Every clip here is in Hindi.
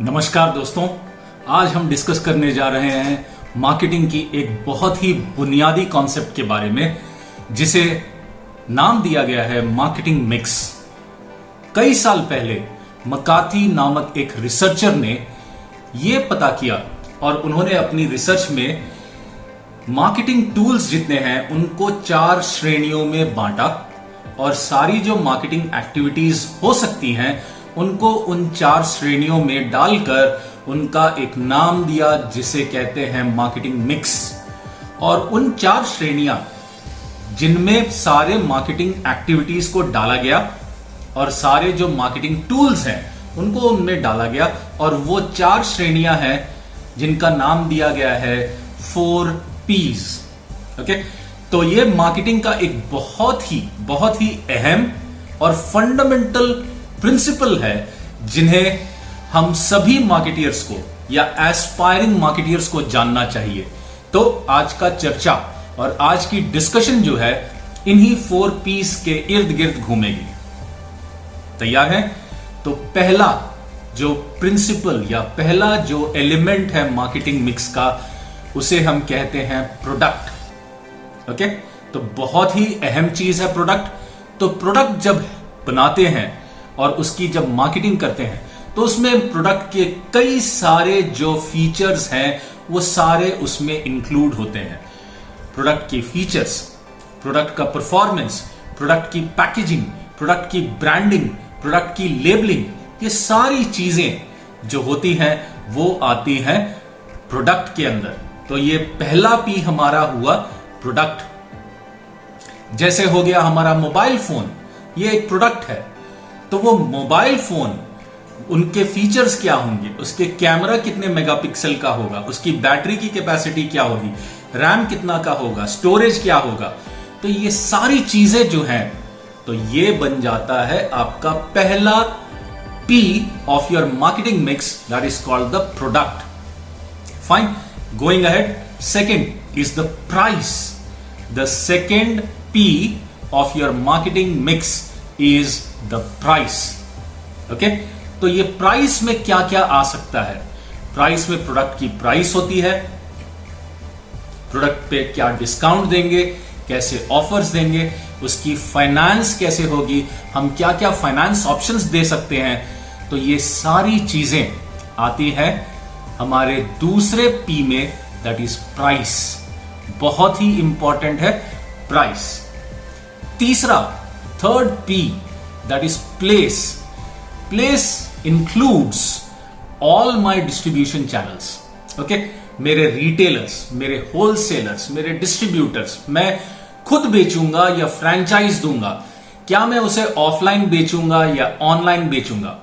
नमस्कार दोस्तों, आज हम डिस्कस करने जा रहे हैं मार्केटिंग की एक बहुत ही बुनियादी कॉन्सेप्ट के बारे में, जिसे नाम दिया गया है मार्केटिंग मिक्स। कई साल पहले मकार्थी नामक एक रिसर्चर ने यह पता किया और उन्होंने अपनी रिसर्च में मार्केटिंग टूल्स जितने हैं उनको 4 श्रेणियों में बांटा और सारी जो मार्केटिंग एक्टिविटीज हो सकती हैं उनको उन 4 श्रेणियों में डालकर उनका एक नाम दिया जिसे कहते हैं मार्केटिंग मिक्स। और उन 4 श्रेणियां जिनमें सारे मार्केटिंग एक्टिविटीज को डाला गया और सारे जो मार्केटिंग टूल्स हैं उनको उनमें डाला गया, और वो 4 श्रेणियां हैं जिनका नाम दिया गया है 4 P's। ओके, तो ये मार्केटिंग का एक बहुत ही अहम और फंडामेंटल प्रिंसिपल है जिन्हें हम सभी मार्केटियर्स को या एस्पायरिंग मार्केटियर्स को जानना चाहिए। तो आज का चर्चा और आज की डिस्कशन जो है इन्हीं 4 P's के इर्द गिर्द घूमेगी। तैयार हैं? तो पहला जो प्रिंसिपल या पहला जो एलिमेंट है मार्केटिंग मिक्स का, उसे हम कहते हैं प्रोडक्ट। ओके, तो बहुत ही अहम चीज है प्रोडक्ट। तो प्रोडक्ट जब बनाते हैं और उसकी जब मार्केटिंग करते हैं तो उसमें प्रोडक्ट के कई सारे जो फीचर्स हैं वो सारे उसमें इंक्लूड होते हैं। प्रोडक्ट की फीचर्स, प्रोडक्ट का परफॉर्मेंस, प्रोडक्ट की पैकेजिंग, प्रोडक्ट की ब्रांडिंग, प्रोडक्ट की लेबलिंग, ये सारी चीजें जो होती हैं वो आती हैं प्रोडक्ट के अंदर। तो ये पहला पी हमारा हुआ प्रोडक्ट। जैसे हो गया हमारा मोबाइल फोन, ये एक प्रोडक्ट है। तो वो मोबाइल फोन, उनके फीचर्स क्या होंगे, उसके कैमरा कितने मेगापिक्सल का होगा, उसकी बैटरी की कैपेसिटी क्या होगी, रैम कितना का होगा, स्टोरेज क्या होगा, तो ये सारी चीजें जो हैं, तो ये बन जाता है आपका पहला P of your marketing mix, that is called the product. Fine, going ahead, second is the price. The second P of your marketing mix is the price. Okay, तो ये प्राइस में क्या क्या आ सकता है? प्राइस में प्रोडक्ट की प्राइस होती है, प्रोडक्ट पे क्या डिस्काउंट देंगे, कैसे ऑफर्स देंगे, उसकी फाइनेंस कैसे होगी, हम क्या क्या फाइनेंस ऑप्शंस दे सकते हैं। तो ये सारी चीजें आती हैं हमारे दूसरे P में, दैट इज प्राइस। बहुत ही इंपॉर्टेंट है प्राइस। तीसरा, third P, that is place. Place includes all my distribution channels. Okay? मेरे रिटेलर्स, मेरे होलसेलर्स, मेरे डिस्ट्रीब्यूटर्स, मैं खुद बेचूंगा या फ्रैंचाइज दूंगा, क्या मैं उसे ऑफलाइन बेचूंगा या ऑनलाइन बेचूंगा,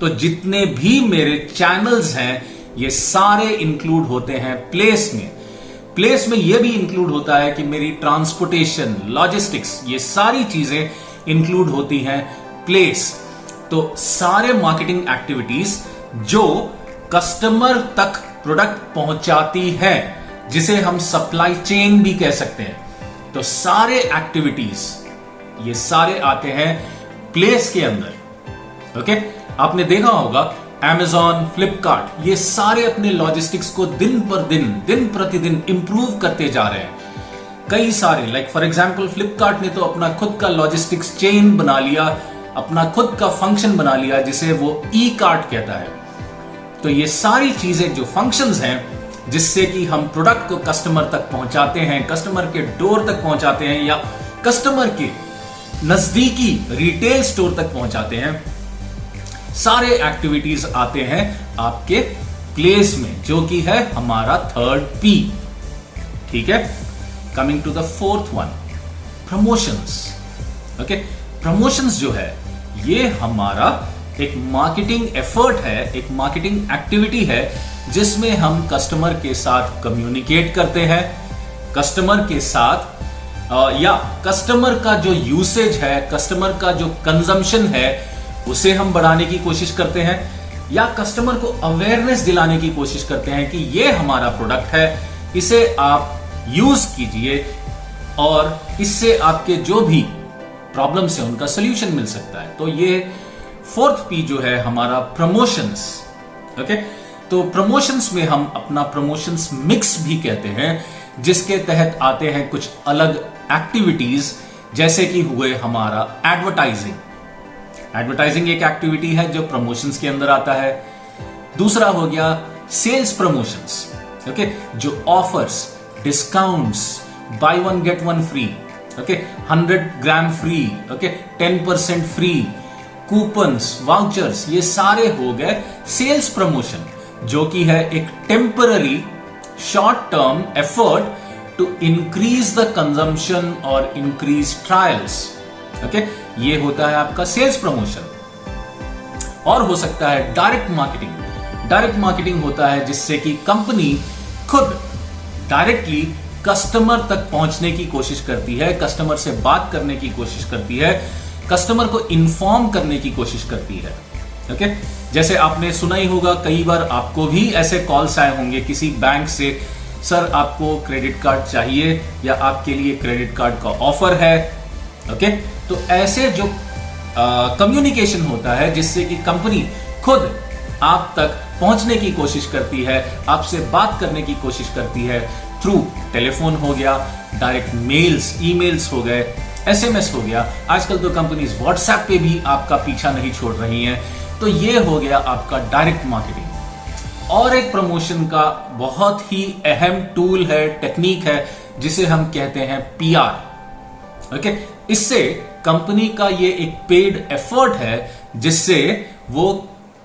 तो जितने भी मेरे चैनल्स हैं ये सारे इंक्लूड होते हैं प्लेस में। प्लेस में यह भी इंक्लूड होता है कि मेरी ट्रांसपोर्टेशन, लॉजिस्टिक्स, ये सारी चीजें इंक्लूड होती हैं प्लेस। तो सारे मार्केटिंग एक्टिविटीज जो कस्टमर तक प्रोडक्ट पहुंचाती है, जिसे हम सप्लाई चेन भी कह सकते हैं, तो सारे एक्टिविटीज ये सारे आते हैं प्लेस के अंदर। ओके, आपने देखा होगा Amazon, फ्लिपकार्ट, ये सारे अपने लॉजिस्टिक्स को दिन प्रतिदिन इंप्रूव करते जा रहे हैं। कई सारे, लाइक फॉर एग्जांपल फ्लिपकार्ट ने तो अपना खुद का लॉजिस्टिक्स चेन बना लिया, अपना खुद का फंक्शन बना लिया जिसे वो ई कार्ट कहता है। तो ये सारी चीजें जो फंक्शंस हैं जिससे कि हम प्रोडक्ट को कस्टमर तक पहुंचाते हैं, कस्टमर के डोर तक पहुंचाते हैं या कस्टमर के नजदीकी रिटेल स्टोर तक पहुंचाते हैं, सारे एक्टिविटीज आते हैं आपके प्लेस में, जो कि है हमारा थर्ड P। ठीक है, coming to the fourth one, promotions. Okay, promotions जो है ये हमारा एक मार्केटिंग एफर्ट है, एक मार्केटिंग एक्टिविटी है जिसमें हम कस्टमर के साथ कम्युनिकेट करते हैं, कस्टमर के साथ या कस्टमर का जो यूसेज है, कस्टमर का जो कंजम्पशन है उसे हम बढ़ाने की कोशिश करते हैं, या कस्टमर को अवेयरनेस दिलाने की कोशिश करते हैं कि ये हमारा प्रोडक्ट है, इसे आप यूज कीजिए और इससे आपके जो भी प्रॉब्लम्स है उनका सोल्यूशन मिल सकता है। तो ये फोर्थ P जो है हमारा प्रमोशंस। ओके, तो प्रमोशंस में हम अपना प्रमोशंस मिक्स भी कहते हैं, जिसके तहत आते हैं कुछ अलग एक्टिविटीज, जैसे कि हुए हमारा एडवर्टाइजिंग। एडवर्टाइजिंग एक एक्टिविटी है जो प्रमोशंस के अंदर आता है। दूसरा हो गया सेल्स प्रमोशंस, ओके, जो offers, discounts, by one get one free, okay, 100 gram free, okay, 10% free, coupons, vouchers, ये सारे हो गए सेल्स प्रमोशन, जो कि है एक temporary short term effort to increase the consumption और इंक्रीज ट्रायल्स। ओके, ये होता है आपका सेल्स प्रमोशन। और हो सकता है डायरेक्ट मार्केटिंग। डायरेक्ट मार्केटिंग होता है जिससे कि कंपनी खुद डायरेक्टली कस्टमर तक पहुंचने की कोशिश करती है, कस्टमर से बात करने की कोशिश करती है, कस्टमर को इन्फॉर्म करने की कोशिश करती है। ओके, जैसे आपने सुना ही होगा, कई बार आपको भी ऐसे कॉल्स आए होंगे किसी बैंक से, सर आपको क्रेडिट कार्ड चाहिए या आपके लिए क्रेडिट कार्ड का ऑफर है। ओके, तो ऐसे जो कम्युनिकेशन होता है जिससे कि कंपनी खुद आप तक पहुंचने की कोशिश करती है, आपसे बात करने की कोशिश करती है, थ्रू टेलीफोन हो गया, डायरेक्ट मेल्स, ईमेल्स हो गए, एसएमएस हो गया, आजकल तो कंपनीज व्हाट्सएप पे भी आपका पीछा नहीं छोड़ रही हैं। तो ये हो गया आपका डायरेक्ट मार्केटिंग। और एक प्रमोशन का बहुत ही अहम टूल है, टेक्निक है, जिसे हम कहते हैं पीआर। ओके, इससे कंपनी का ये एक पेड एफर्ट है जिससे वो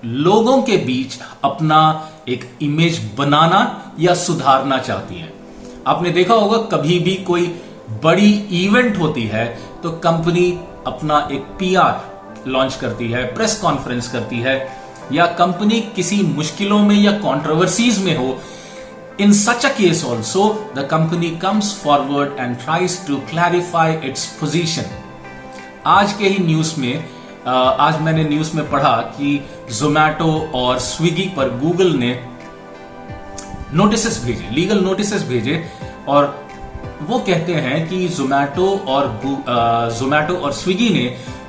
लोगों के बीच अपना एक इमेज बनाना या सुधारना चाहती हैं। आपने देखा होगा कभी भी कोई बड़ी इवेंट होती है तो कंपनी अपना एक पीआर लॉन्च करती है, प्रेस कॉन्फ्रेंस करती है, या कंपनी किसी मुश्किलों में या कंट्रोवर्सीज में हो, in such a case also the company comes forward and tries to clarify its position. आज के ही न्यूज में आज मैंने न्यूज में पढ़ा कि जोमैटो और स्विगी पर गूगल ने नोटिसेस भेजे, लीगल नोटिसेस भेजे, और वो कहते हैं कि जोमैटो और स्विगी ने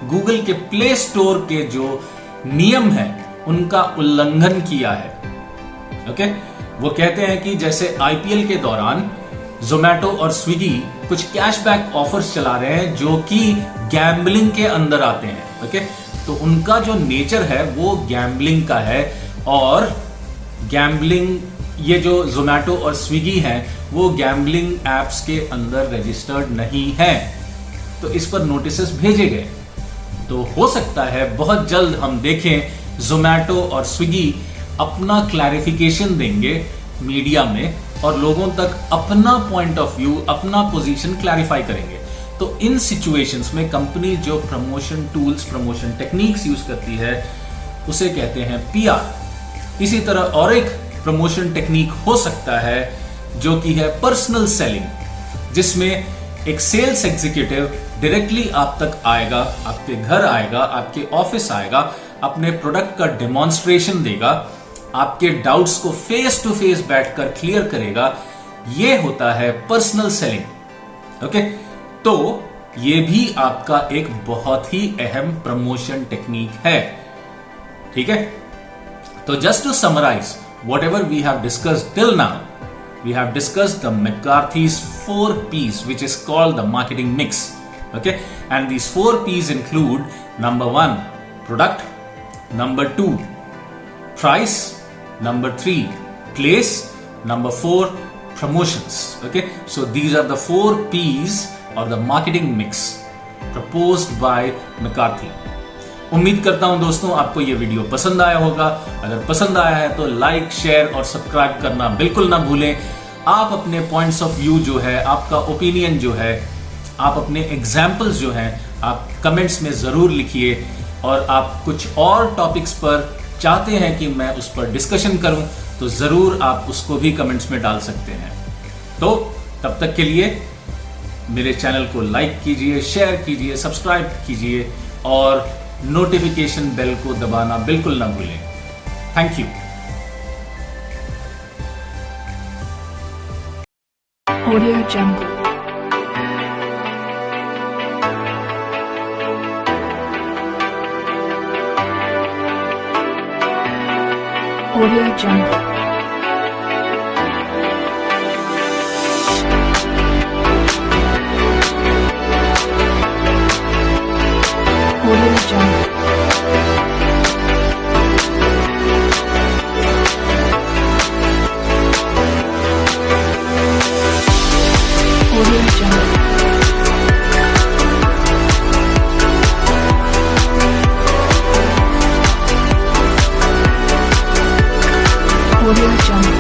गूगल के प्ले स्टोर के जो नियम है उनका उल्लंघन किया है। ओके, वो कहते हैं कि जैसे आईपीएल के दौरान जोमैटो और स्विगी कुछ कैशबैक ऑफर्स चला रहे हैं जो कि गैम्बलिंग के अंदर आते हैं। ओके, तो उनका जो नेचर है वो गैम्बलिंग का है, और गैम्बलिंग, ये जो जोमैटो और स्विगी हैं वो गैम्बलिंग एप्स के अंदर रजिस्टर्ड नहीं है, तो इस पर नोटिसेस भेजे गए। तो हो सकता है बहुत जल्द हम देखें जोमैटो और स्विगी अपना क्लैरिफिकेशन देंगे मीडिया में और लोगों तक अपना पॉइंट ऑफ व्यू, अपना पोजीशन क्लैरिफाई करेंगे। तो इन सिचुएशंस में कंपनी जो promotion tools, promotion techniques use करती है उसे कहते हैं पीआर। इसी तरह और एक प्रमोशन टेक्निक हो सकता है जो कि है पर्सनल सेलिंग, जिसमें एक सेल्स एग्जीक्यूटिव डायरेक्टली आप तक आएगा, आपके घर आएगा, आपके ऑफिस आएगा, अपने प्रोडक्ट का डेमोन्स्ट्रेशन देगा, आपके डाउट्स को फेस टू फेस बैठकर क्लियर करेगा। ये होता है पर्सनल सेलिंग। ओके, तो ये भी आपका एक बहुत ही अहम प्रमोशन टेक्निक है। ठीक है, तो just to summarise whatever we have discussed till now, we have discussed the McCarthy's 4 P's, which is called the marketing mix. Okay, and these 4 P's include number 1, product; number 2, price; number 3, place; number 4, promotions. Okay, so these are the 4 P's or the marketing mix proposed by McCarthy. उम्मीद करता हूं दोस्तों आपको यह वीडियो पसंद आया होगा। अगर पसंद आया है तो लाइक, शेयर और सब्सक्राइब करना बिल्कुल ना भूलें। आप अपने पॉइंट्स ऑफ व्यू जो है, आपका ओपिनियन जो है, आप अपने एग्जाम्पल्स जो हैं, आप कमेंट्स में जरूर लिखिए, और आप कुछ और टॉपिक्स पर चाहते हैं कि मैं उस पर डिस्कशन करूं तो जरूर आप उसको भी कमेंट्स में डाल सकते हैं। तो तब तक के लिए मेरे चैनल को लाइक कीजिए, शेयर कीजिए, सब्सक्राइब कीजिए और नोटिफिकेशन बेल को दबाना बिल्कुल ना भूलें। Thank you. Audio Jungle. Audio Jungle. Audio Jungle. Audio Jungle. Audio Jungle.